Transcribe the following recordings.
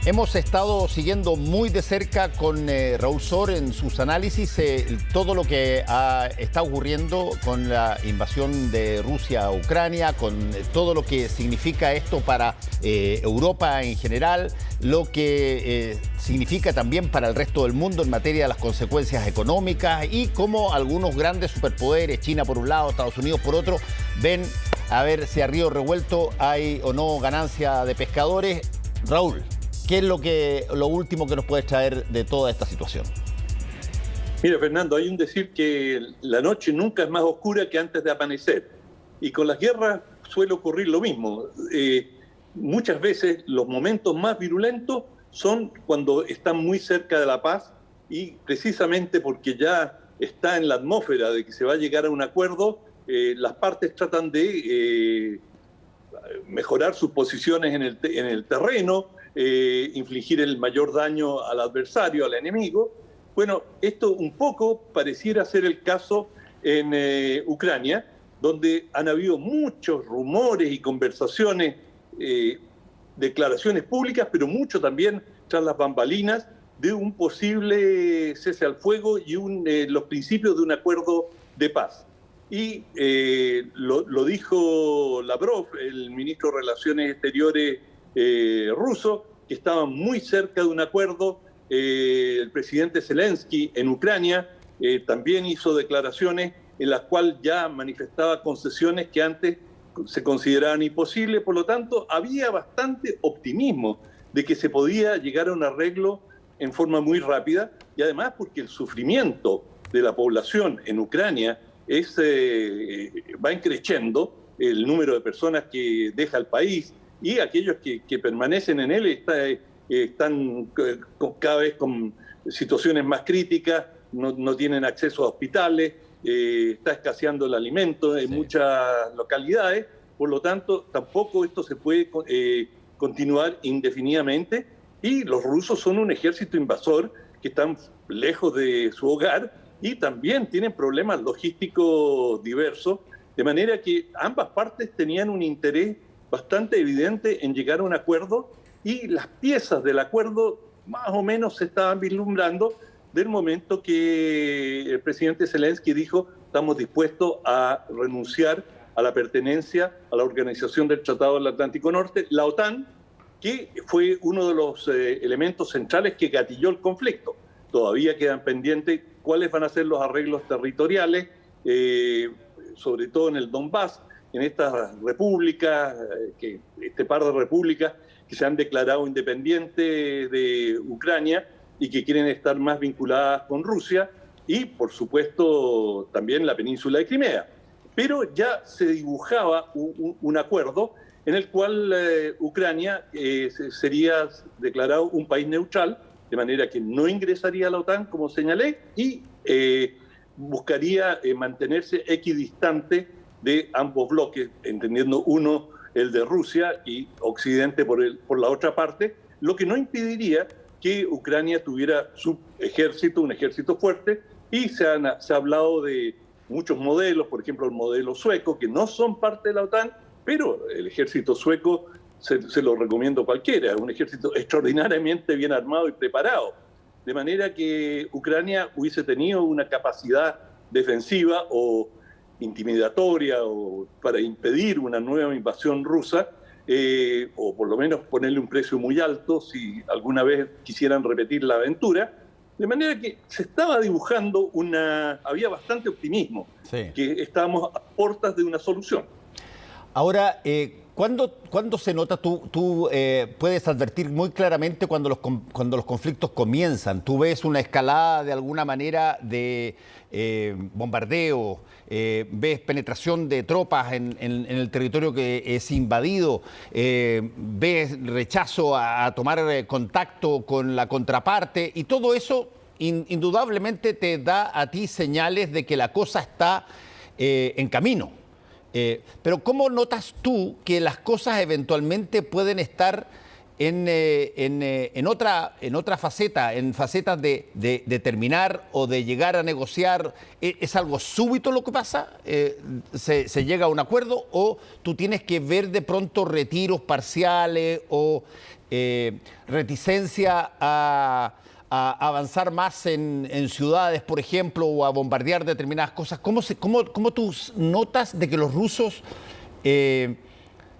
Hemos estado siguiendo muy de cerca con Raúl Sor en sus análisis todo lo que está ocurriendo con la invasión de Rusia a Ucrania, con todo lo que significa esto para Europa en general, lo que significa también para el resto del mundo en materia de las consecuencias económicas y cómo algunos grandes superpoderes, China por un lado, Estados Unidos por otro, ven a ver si a río revuelto hay o no ganancia de pescadores. Raúl, ¿qué es lo último que nos puedes traer de toda esta situación? Mira, Fernando, hay un decir que la noche nunca es más oscura que antes de amanecer. Y con las guerras suele ocurrir lo mismo. Muchas veces los momentos más virulentos son cuando están muy cerca de la paz y precisamente porque ya está en la atmósfera de que se va a llegar a un acuerdo, las partes tratan de mejorar sus posiciones en el terreno, infligir el mayor daño al adversario, al enemigo. Bueno, esto un poco pareciera ser el caso en Ucrania, donde han habido muchos rumores y conversaciones, declaraciones públicas, pero mucho también tras las bambalinas de un posible cese al fuego y los principios de un acuerdo de paz. Y lo dijo Lavrov, el ministro de Relaciones Exteriores ruso, que estaba muy cerca de un acuerdo. El presidente Zelensky en Ucrania también hizo declaraciones en las cuales ya manifestaba concesiones que antes se consideraban imposibles. Por lo tanto, había bastante optimismo de que se podía llegar a un arreglo en forma muy rápida, y además porque el sufrimiento de la población en Ucrania va creciendo, el número de personas que deja el país y aquellos que permanecen en él están cada vez con situaciones más críticas, no tienen acceso a hospitales, está escaseando el alimento en muchas localidades. Por lo tanto, tampoco esto se puede continuar indefinidamente, y los rusos son un ejército invasor que están lejos de su hogar y también tienen problemas logísticos diversos, de manera que ambas partes tenían un interés bastante evidente en llegar a un acuerdo, y las piezas del acuerdo más o menos se estaban vislumbrando del momento que el presidente Zelensky dijo: estamos dispuestos a renunciar a la pertenencia a la Organización del Tratado del Atlántico Norte, la OTAN, que fue uno de los elementos centrales que gatilló el conflicto. Todavía quedan pendientes cuáles van a ser los arreglos territoriales, sobre todo en el Donbass, en estas repúblicas, este par de repúblicas que se han declarado independientes de Ucrania y que quieren estar más vinculadas con Rusia, y por supuesto también la península de Crimea. Pero ya se dibujaba un acuerdo en el cual Ucrania sería declarado un país neutral, de manera que no ingresaría a la OTAN, como señalé, y buscaría mantenerse equidistante de ambos bloques, entendiendo uno el de Rusia y Occidente por la otra parte, lo que no impediría que Ucrania tuviera su ejército, un ejército fuerte, y se ha hablado de muchos modelos, por ejemplo el modelo sueco, que no son parte de la OTAN, pero el ejército sueco se lo recomiendo a cualquiera, un ejército extraordinariamente bien armado y preparado, de manera que Ucrania hubiese tenido una capacidad defensiva o intimidatoria o para impedir una nueva invasión rusa, o por lo menos ponerle un precio muy alto si alguna vez quisieran repetir la aventura. De manera que se estaba dibujando había bastante optimismo, que estábamos a puertas de una solución. Ahora, ¿cuándo se nota? Tú puedes advertir muy claramente cuando los conflictos comienzan. Tú ves una escalada de alguna manera de bombardeo, ves penetración de tropas en el territorio que es invadido, ves rechazo a tomar contacto con la contraparte, y todo eso indudablemente te da a ti señales de que la cosa está en camino. Pero ¿cómo notas tú que las cosas eventualmente pueden estar en otra faceta, en facetas de terminar o de llegar a negociar? ¿Es algo súbito lo que pasa? ¿Se llega a un acuerdo o tú tienes que ver de pronto retiros parciales o reticencia a avanzar más en ciudades, por ejemplo, o a bombardear determinadas cosas? ¿Cómo tú notas de que los rusos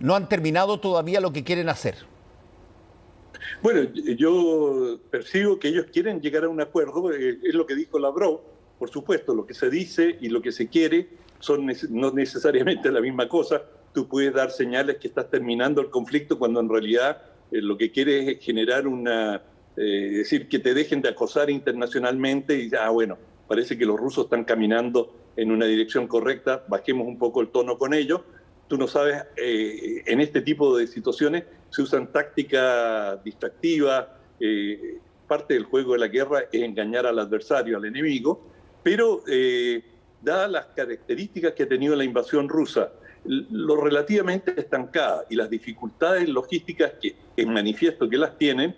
no han terminado todavía lo que quieren hacer? Bueno, yo percibo que ellos quieren llegar a un acuerdo, es lo que dijo Lavrov. Por supuesto, lo que se dice y lo que se quiere son no necesariamente la misma cosa. Tú puedes dar señales que estás terminando el conflicto cuando en realidad lo que quieres es generar decir, que te dejen de acosar internacionalmente y bueno, parece que los rusos están caminando en una dirección correcta, bajemos un poco el tono con ellos. Tú no sabes, en este tipo de situaciones se usan tácticas distractivas, parte del juego de la guerra es engañar al adversario, al enemigo, pero dadas las características que ha tenido la invasión rusa, lo relativamente estancada y las dificultades logísticas que es manifiesto que las tienen,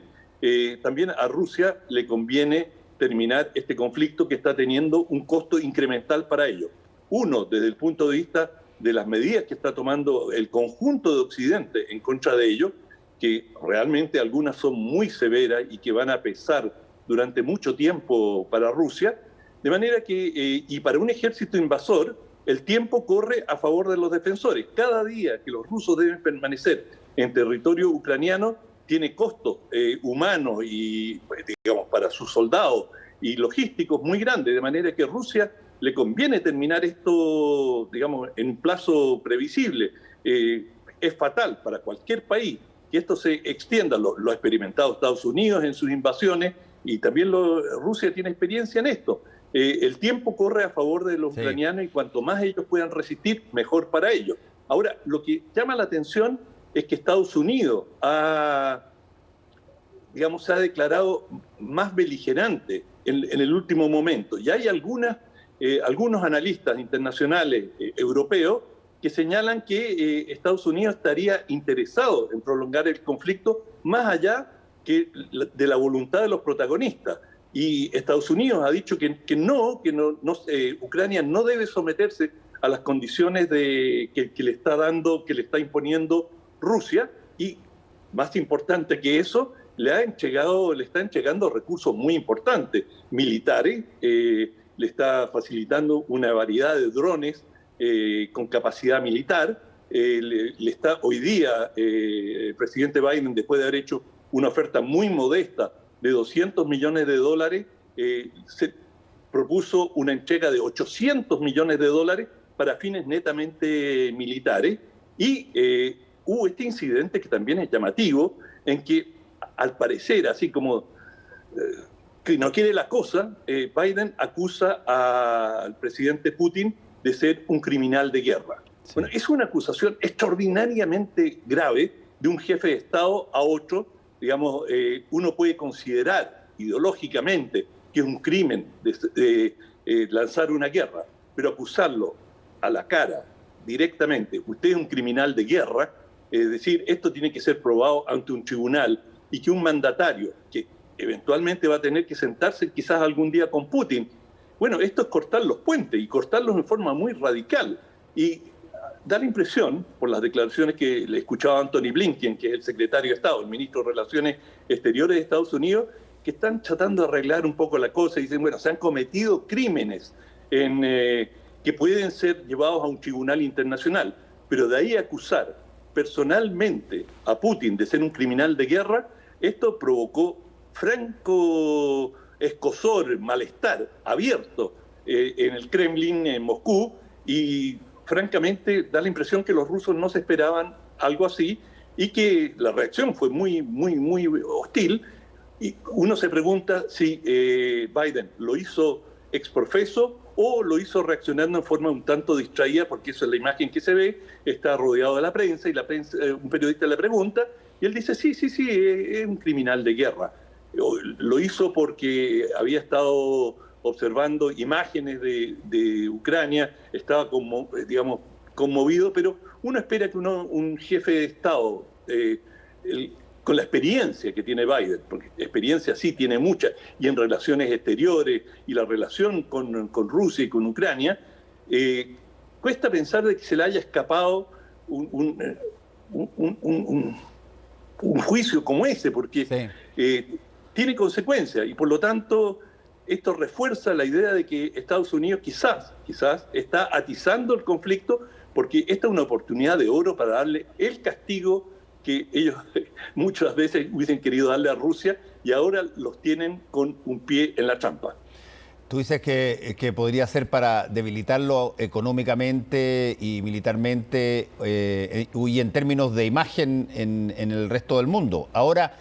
también a Rusia le conviene terminar este conflicto que está teniendo un costo incremental para ellos. Uno, desde el punto de vista de las medidas que está tomando el conjunto de Occidente en contra de ellos, que realmente algunas son muy severas y que van a pesar durante mucho tiempo para Rusia, de manera que, y para un ejército invasor, el tiempo corre a favor de los defensores. Cada día que los rusos deben permanecer en territorio ucraniano tiene costos humanos y, digamos, para sus soldados y logísticos muy grandes, de manera que Rusia le conviene terminar esto, digamos, en un plazo previsible. Es fatal para cualquier país que esto se extienda. Lo ha experimentado Estados Unidos en sus invasiones y también Rusia tiene experiencia en esto. El tiempo corre a favor de los ucranianos y cuanto más ellos puedan resistir, mejor para ellos. Ahora, lo que llama la atención es que Estados Unidos se ha declarado más beligerante en el último momento. Y hay algunos analistas internacionales europeos que señalan que Estados Unidos estaría interesado en prolongar el conflicto más allá de la voluntad de los protagonistas. Y Estados Unidos ha dicho que Ucrania no debe someterse a las condiciones que le está imponiendo Rusia, y más importante que eso, le está entregando recursos muy importantes, militares, le está facilitando una variedad de drones con capacidad militar, hoy día el presidente Biden, después de haber hecho una oferta muy modesta de $200 millones, se propuso una entrega de $800 millones para fines netamente militares, y hubo este incidente que también es llamativo, en que al parecer, así como que no quiere la cosa, Biden acusa al presidente Putin de ser un criminal de guerra. Sí. Bueno, es una acusación extraordinariamente grave de un jefe de Estado a otro. Digamos, uno puede considerar ideológicamente que es un crimen de lanzar una guerra, pero acusarlo a la cara directamente, usted es un criminal de guerra, es decir, esto tiene que ser probado ante un tribunal, y que un mandatario que eventualmente va a tener que sentarse quizás algún día con Putin, bueno, esto es cortar los puentes y cortarlos en forma muy radical. Y da la impresión, por las declaraciones que le escuchaba a Anthony Blinken, que es el secretario de Estado, el ministro de Relaciones Exteriores de Estados Unidos, que están tratando de arreglar un poco la cosa y dicen, bueno, se han cometido crímenes que pueden ser llevados a un tribunal internacional, pero de ahí a acusar personalmente a Putin de ser un criminal de guerra, esto provocó franco escozor, malestar abierto en el Kremlin, en Moscú, y francamente da la impresión que los rusos no se esperaban algo así y que la reacción fue muy, muy, muy hostil. Y uno se pregunta si Biden lo hizo ex profeso o lo hizo reaccionando en forma un tanto distraída, porque eso es la imagen que se ve, está rodeado de la prensa y un periodista le pregunta y él dice, sí, es un criminal de guerra. Lo hizo porque había estado observando imágenes de Ucrania, estaba conmovido, pero uno espera que un jefe de Estado con la experiencia que tiene Biden, porque experiencia sí tiene mucha, y en relaciones exteriores y la relación con Rusia y con Ucrania, cuesta pensar de que se le haya escapado un juicio como ese, porque tiene consecuencias, y por lo tanto esto refuerza la idea de que Estados Unidos quizás está atizando el conflicto, porque esta es una oportunidad de oro para darle el castigo que ellos muchas veces hubiesen querido darle a Rusia, y ahora los tienen con un pie en la trampa. Tú dices que podría ser para debilitarlo económicamente y militarmente y en términos de imagen en el resto del mundo. Ahora,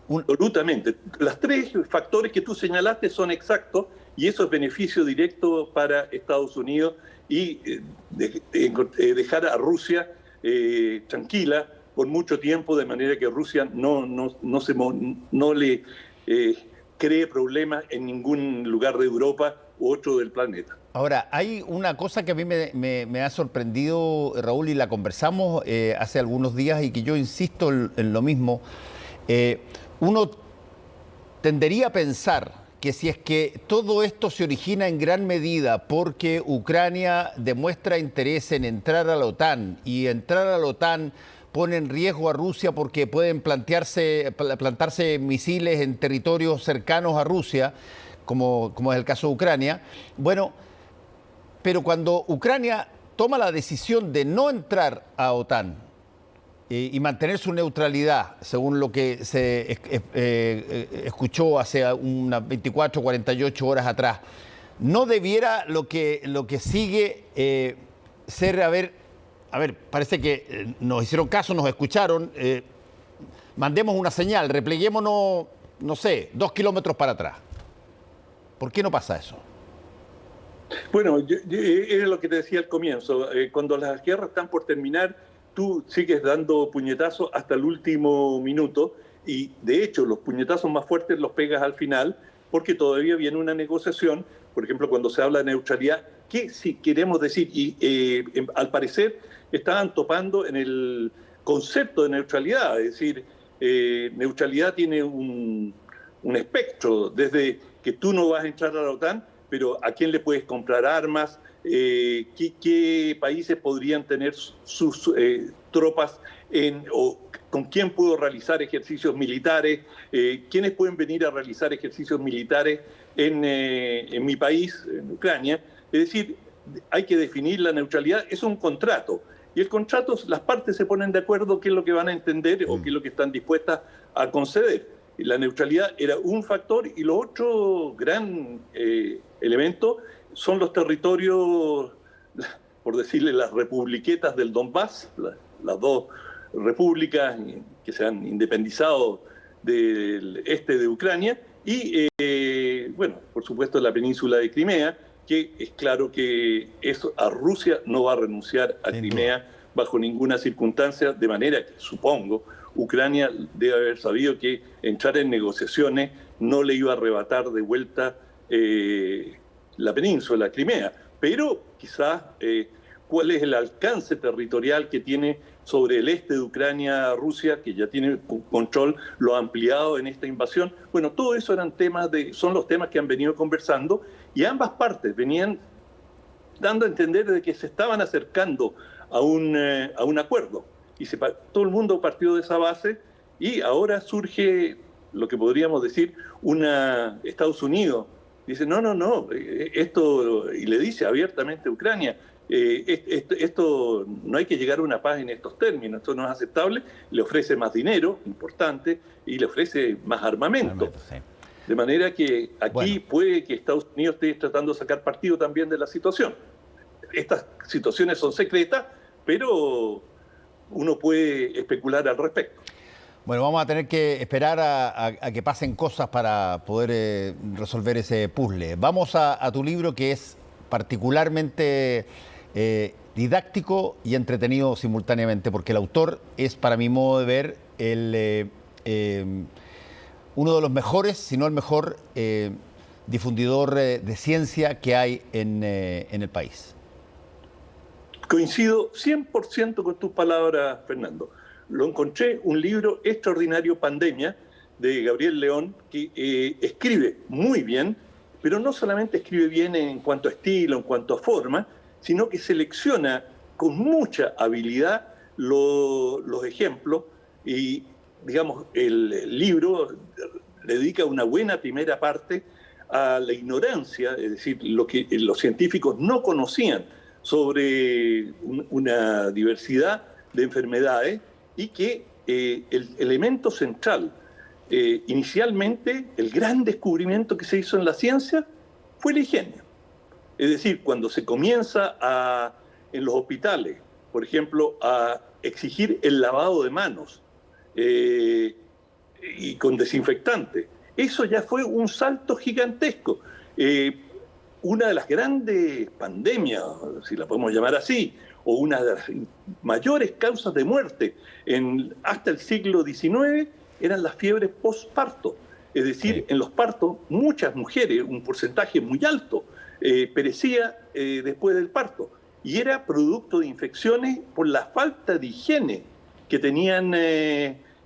absolutamente. Los tres factores que tú señalaste son exactos, y eso es beneficio directo para Estados Unidos, y dejar a Rusia tranquila por mucho tiempo, de manera que Rusia no le cree problemas en ningún lugar de Europa u otro del planeta. Ahora, hay una cosa que a mí me ha sorprendido, Raúl, y la conversamos hace algunos días, y que yo insisto en lo mismo. Uno tendería a pensar que si es que todo esto se origina en gran medida porque Ucrania demuestra interés en entrar a la OTAN, y entrar a la OTAN pone en riesgo a Rusia porque pueden plantarse misiles en territorios cercanos a Rusia, como es el caso de Ucrania. Bueno, pero cuando Ucrania toma la decisión de no entrar a OTAN y mantener su neutralidad, según lo que se escuchó hace unas 24 o 48 horas atrás, ¿no debiera lo que sigue ser, a ver, parece que nos hicieron caso, nos escucharon, mandemos una señal, repleguémonos, no sé, 2 kilómetros para atrás? ¿Por qué no pasa eso? Bueno, era lo que te decía al comienzo. Cuando las guerras están por terminar, tú sigues dando puñetazos hasta el último minuto, y de hecho los puñetazos más fuertes los pegas al final, porque todavía viene una negociación. Por ejemplo, cuando se habla de neutralidad, ¿qué si queremos decir? Y al parecer estaban topando en el concepto de neutralidad, es decir, neutralidad tiene un espectro, desde que tú no vas a entrar a la OTAN, pero ¿a quién le puedes comprar armas? ¿Qué países podrían tener sus tropas o con quién puedo realizar ejercicios militares? ¿Quiénes pueden venir a realizar ejercicios militares en mi país, en Ucrania? Es decir, hay que definir la neutralidad. Es un contrato, y el contrato, las partes se ponen de acuerdo qué es lo que van a entender o qué es lo que están dispuestas a conceder. La neutralidad era un factor, y lo otro gran elemento son los territorios, por decirle, las republiquetas del Donbass, las dos repúblicas que se han independizado del este de Ucrania, y bueno, por supuesto la península de Crimea, que es claro que eso, a Rusia no va a renunciar a Crimea bajo ninguna circunstancia, de manera que, supongo, Ucrania debe haber sabido que entrar en negociaciones no le iba a arrebatar de vuelta la península, Crimea, pero quizás cuál es el alcance territorial que tiene sobre el este de Ucrania Rusia, que ya tiene control, lo ha ampliado en esta invasión. Bueno, todo eso son los temas que han venido conversando, y ambas partes venían dando a entender de que se estaban acercando a un acuerdo, y todo el mundo partió de esa base, y ahora surge lo que podríamos decir Estados Unidos dice no, esto, y le dice abiertamente a Ucrania, esto no hay que llegar a una paz en estos términos, esto no es aceptable. Le ofrece más dinero, importante, y le ofrece más armamento. Sí. De manera que aquí puede que Estados Unidos esté tratando de sacar partido también de la situación. Estas situaciones son secretas, pero uno puede especular al respecto. Bueno, vamos a tener que esperar a que pasen cosas para poder resolver ese puzzle. Vamos a tu libro, que es particularmente didáctico y entretenido simultáneamente, porque el autor es, para mi modo de ver, uno de los mejores, si no el mejor, difundidor de ciencia que hay en el país. Coincido 100% con tus palabras, Fernando. lo encontré, un libro extraordinario, Pandemia, de Gabriel León, que escribe muy bien, pero no solamente escribe bien en cuanto a estilo, en cuanto a forma, sino que selecciona con mucha habilidad los ejemplos y, digamos, el libro le dedica una buena primera parte a la ignorancia, es decir, lo que los científicos no conocían sobre una diversidad de enfermedades y que el elemento central, inicialmente, el gran descubrimiento que se hizo en la ciencia fue la higiene. Es decir, cuando se comienza en los hospitales, por ejemplo, a exigir el lavado de manos y con desinfectante, eso ya fue un salto gigantesco. Una de las grandes pandemias, si la podemos llamar así, o una de las mayores causas de muerte hasta el siglo XIX eran las fiebres postparto. Es decir, sí, en los partos muchas mujeres, un porcentaje muy alto, perecía después del parto. Y era producto de infecciones por la falta de higiene que tenían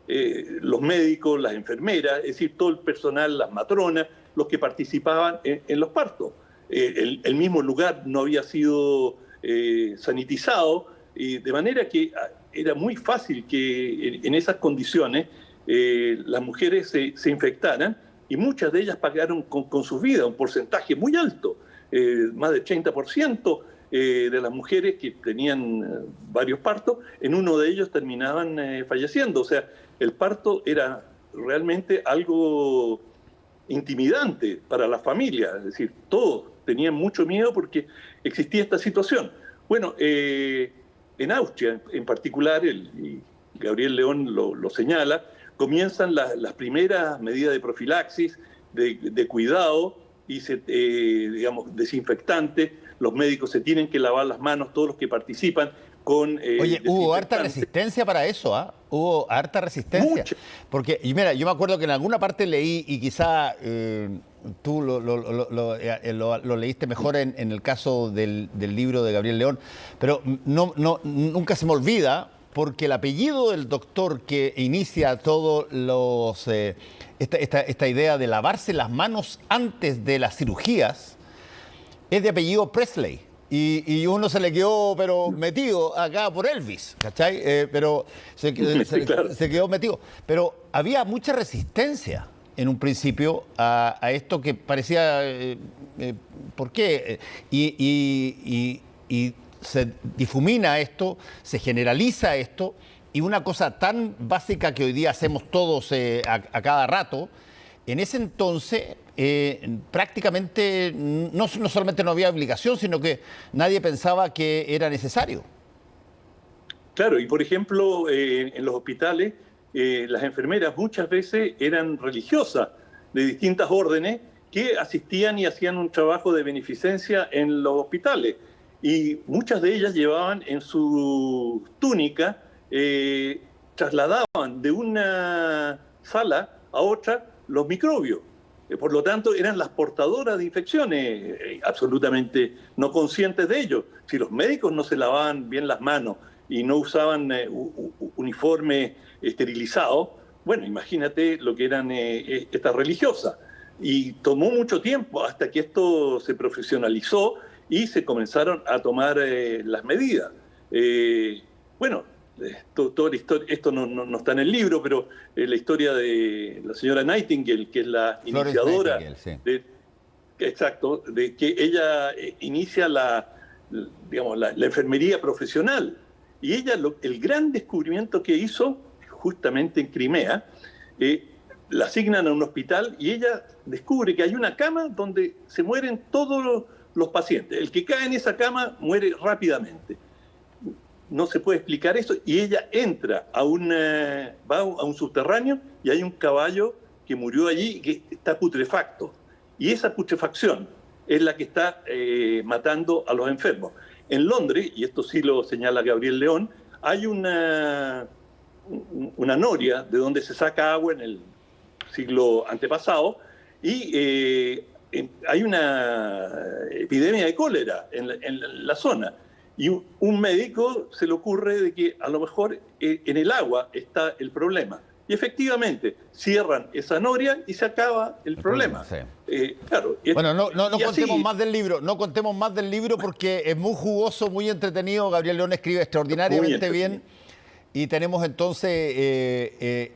los médicos, las enfermeras, es decir, todo el personal, las matronas, los que participaban en los partos. El mismo lugar no había sido sanitizado, de manera que era muy fácil que en esas condiciones las mujeres se infectaran y muchas de ellas pagaron con sus vidas, un porcentaje muy alto, más del 30% de las mujeres que tenían varios partos, en uno de ellos terminaban falleciendo. O sea, el parto era realmente algo intimidante para la familia, es decir, todos tenían mucho miedo porque existía esta situación. Bueno, en Austria en particular, y Gabriel León lo señala, comienzan las primeras medidas de profilaxis, de cuidado y digamos, desinfectante. Los médicos se tienen que lavar las manos, todos los que participan, con Oye, hubo harta resistencia para eso, ¿ah? Hubo harta resistencia. Mucha. Porque, y mira, yo me acuerdo que en alguna parte leí, y quizá tú lo leíste mejor en el caso del libro de Gabriel León, pero nunca se me olvida, porque el apellido del doctor que inicia todos esta idea de lavarse las manos antes de las cirugías es de apellido Presley. Y uno se le quedó, pero metido acá por Elvis, ¿cachai? Pero se quedó metido. Pero había mucha resistencia en un principio a esto que parecía... ¿por qué? Y se difumina esto, se generaliza esto, y una cosa tan básica que hoy día hacemos todos a cada rato, en ese entonces prácticamente no solamente no había obligación, sino que nadie pensaba que era necesario. Claro, y por ejemplo, en los hospitales, las enfermeras muchas veces eran religiosas de distintas órdenes que asistían y hacían un trabajo de beneficencia en los hospitales. Y muchas de ellas llevaban en su túnica, trasladaban de una sala a otra los microbios. Por lo tanto, eran las portadoras de infecciones, absolutamente no conscientes de ello. Si los médicos no se lavaban bien las manos y no usaban uniforme esterilizado, bueno, imagínate lo que eran estas religiosas. Y tomó mucho tiempo hasta que esto se profesionalizó y se comenzaron a tomar las medidas. Bueno, toda la historia, esto no está en el libro, pero la historia de la señora Nightingale, que es la iniciadora, sí. Exacto, de que ella inicia la enfermería profesional. Y ella, el gran descubrimiento que hizo, justamente en Crimea, la asignan a un hospital y ella descubre que hay una cama donde se mueren todos los pacientes. El que cae en esa cama muere rápidamente. No se puede explicar eso, y ella entra va a un subterráneo y hay un caballo que murió allí y que está putrefacto. Y esa putrefacción es la que está matando a los enfermos. En Londres, y esto sí lo señala Gabriel León, hay una noria de donde se saca agua en el siglo antepasado, y hay una epidemia de cólera en la zona. Y un médico se le ocurre de que a lo mejor en el agua está el problema. Y efectivamente, cierran esa noria y se acaba el problema. Sí. Claro. Bueno, no y contemos así, más del libro, no contemos más del libro porque es muy jugoso, muy entretenido. Gabriel León escribe extraordinariamente bien. Y tenemos entonces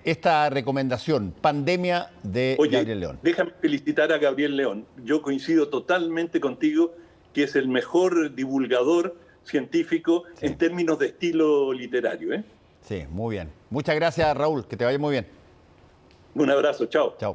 esta recomendación, Pandemia, de Gabriel León. Déjame felicitar a Gabriel León. Yo coincido totalmente contigo que es el mejor divulgador científico en términos de estilo literario. Sí, muy bien. Muchas gracias, Raúl. Que te vaya muy bien. Un abrazo. Chao. Chao.